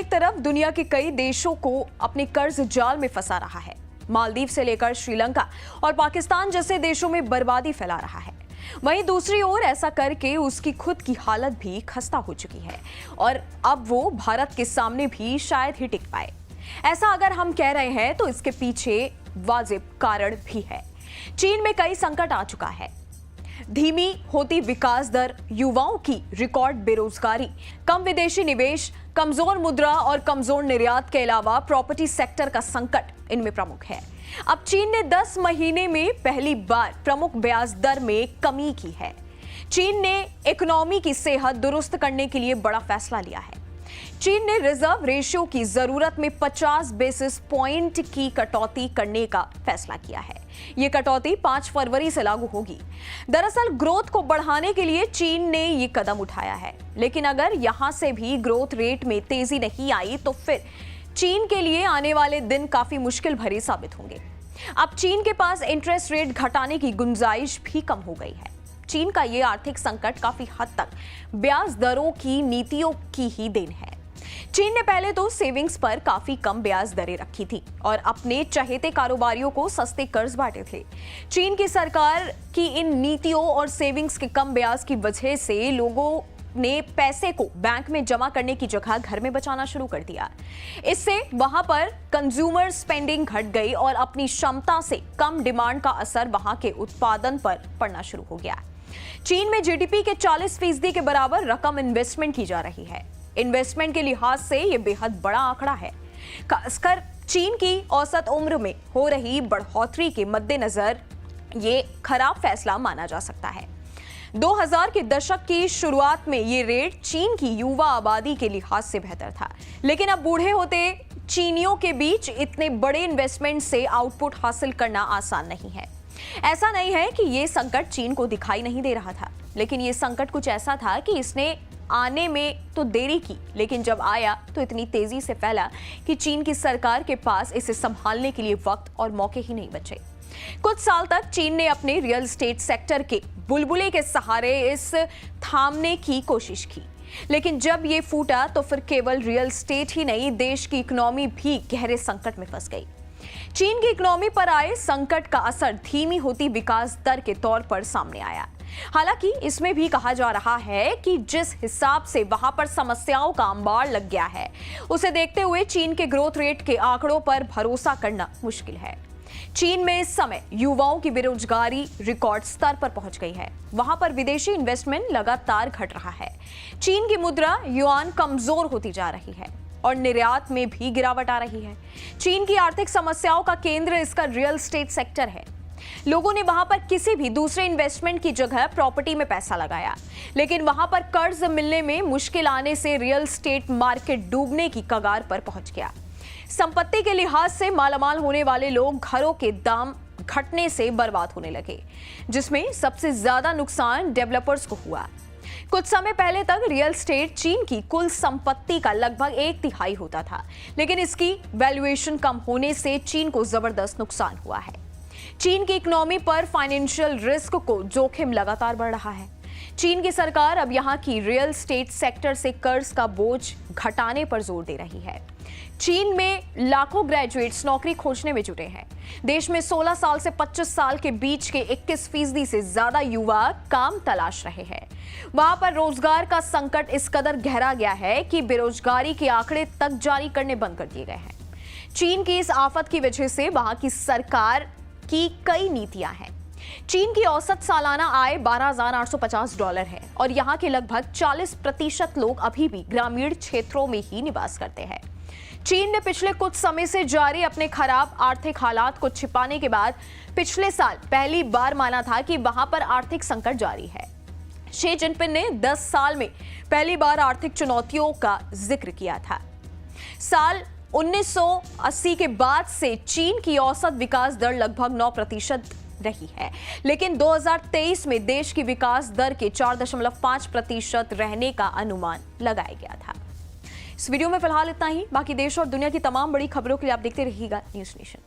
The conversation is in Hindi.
एक तरफ दुनिया के कई देशों को अपने कर्ज जाल में फंसा रहा है। मालदीव से लेकर श्रीलंका और पाकिस्तान जैसे देशों में बर्बादी फैला रहा है। वहीं दूसरी ओर ऐसा करके उसकी खुद की हालत भी खस्ता हो चुकी है और अब वो भारत के सामने भी शायद ही टिक पाए। ऐसा अगर हम कह रहे हैं तो इसके पीछे वाजिब कारण भी है। चीन में कई संकट आ चुका है। धीमी होती विकास दर, युवाओं की रिकॉर्ड बेरोजगारी, कम विदेशी निवेश, कमजोर मुद्रा और कमजोर निर्यात के अलावा प्रॉपर्टी सेक्टर का संकट इनमें प्रमुख है। अब चीन ने 10 महीने में पहली बार प्रमुख ब्याज दर में कमी की है। चीन ने इकोनॉमी की सेहत दुरुस्त करने के लिए बड़ा फैसला लिया है। चीन ने रिजर्व रेशियो की जरूरत में 50 बेसिस पॉइंट की कटौती करने का फैसला किया है। ये कटौती 5 फरवरी से लागू होगी। दरअसल ग्रोथ को बढ़ाने के लिए चीन ने ये कदम उठाया है, लेकिन अगर यहां से भी ग्रोथ रेट में तेजी नहीं आई तो फिर चीन के लिए आने वाले दिन काफी मुश्किल भरे साबित होंगे। अब चीन के पास इंटरेस्ट रेट घटाने की गुंजाइश भी कम हो गई है। चीन का ये आर्थिक संकट काफी हद तक ब्याज दरों की नीतियों की ही देन है। चीन ने पहले तो सेविंग्स पर काफी कम ब्याज दरें रखी थी और अपने चहेते कारोबारियों को सस्ते कर्ज बांटे थे। चीन की सरकार की इन नीतियों और सेविंग्स के कम ब्याज की वजह से लोगों ने पैसे को बैंक में जमा करने की जगह घर में बचाना शुरू कर दिया। इससे वहां पर कंज्यूमर स्पेंडिंग घट गई और अपनी क्षमता से कम डिमांड का असर वहां के उत्पादन पर पड़ना शुरू हो गया। चीन में जीडीपी के 40% के बराबर रकम इन्वेस्टमेंट की जा रही है। इन्वेस्टमेंट के लिहाज से यह बेहद बड़ा आंकड़ा है। खासकर चीन की औसत उम्र में हो रही बढ़ोतरी के मद्देनजर ये खराब फैसला माना जा सकता है। 2000 के दशक की शुरुआत में ये रेट चीन की युवा आबादी के लिहाज से बेहतर था, लेकिन अब बूढ़े होते चीनियों के बीच इतने बड़े इन्वेस्टमेंट से आउटपुट हासिल करना आसान नहीं है। ऐसा नहीं है कि ये संकट चीन को दिखाई नहीं दे रहा था, लेकिन ये संकट कुछ ऐसा था कि इसने आने में तो देरी की, लेकिन जब आया तो इतनी तेजी से फैला कि चीन की सरकार के पास इसे संभालने के लिए वक्त और मौके ही नहीं बचे। कुछ साल तक चीन ने अपने रियल एस्टेट सेक्टर के बुलबुले के सहारे इस थामने की कोशिश की, लेकिन जब ये फूटा तो फिर केवल रियल एस्टेट ही नहीं, देश की इकोनॉमी भी गहरे संकट में फंस गई। चीन की इकोनॉमी पर आए संकट का असर धीमी होती विकास दर के तौर पर सामने आया। हालांकि इसमें भी कहा जा रहा है कि जिस हिसाब से वहां पर समस्याओं का अंबार लग गया है, उसे देखते हुए चीन के ग्रोथ रेट के आंकड़ों पर भरोसा करना मुश्किल है। चीन में इस समय युवाओं की बेरोजगारी रिकॉर्ड स्तर पर पहुंच गई है। वहां पर विदेशी इन्वेस्टमेंट लगातार घट रहा है। चीन की मुद्रा युआन कमजोर होती जा रही है और निर्यात में भी गिरावट आ रही है। चीन की आर्थिक समस्याओं का केंद्र इसका रियल एस्टेट सेक्टर है। लोगों ने वहां पर किसी भी दूसरे इन्वेस्टमेंट की जगह प्रॉपर्टी में पैसा लगाया, लेकिन वहां पर कर्ज मिलने में मुश्किल आने से रियल एस्टेट मार्केट डूबने की कगार पर पहुंच गया। संपत्ति के लिहाज से मालामाल होने वाले लोग घरों के दाम घटने से बर्बाद होने लगे, जिसमें सबसे ज्यादा नुकसान डेवलपर्स को हुआ। कुछ समय पहले तक रियल एस्टेट चीन की कुल संपत्ति का लगभग 1/3 होता था, लेकिन इसकी वैल्यूएशन कम होने से चीन को जबरदस्त नुकसान हुआ है। चीन की इकोनॉमी पर फाइनेंशियल रिस्क को जोखिम लगातार बढ़ रहा है। चीन की सरकार अब यहां की रियल एस्टेट सेक्टर से कर्ज का बोझ घटाने पर जोर दे रही है। चीन में लाखों ग्रेजुएट्स नौकरी खोजने में जुटे हैं। देश में 16 साल से 25 साल के बीच के 21% से ज्यादा युवा काम तलाश रहे हैं। वहां पर रोजगार का संकट इस कदर गहरा गया है कि बेरोजगारी के आंकड़े तक जारी करने बंद कर दिए गए हैं। चीन की इस आफत की वजह से वहां की सरकार की कई नीतियां हैं। चीन की औसत सालाना आय $12,850 है और यहां के लगभग 40% लोग अभी भी ग्रामीण क्षेत्रों में ही निवास करते हैं। चीन ने पिछले कुछ समय से जारी अपने खराब आर्थिक हालात को छिपाने के बाद पिछले साल पहली बार माना था कि वहां पर आर्थिक संकट जारी है। शी जिनपिंग ने 10 साल में पहली बार आर्थिक चुनौतियों का जिक्र किया था। साल 1980 के बाद से चीन की औसत विकास दर लगभग 9% रही है, लेकिन 2023 में देश की विकास दर के 4.5% रहने का अनुमान लगाया गया था। इस वीडियो में फिलहाल इतना ही। बाकी देश और दुनिया की तमाम बड़ी खबरों के लिए आप देखते रहिएगा न्यूज़ नेशन।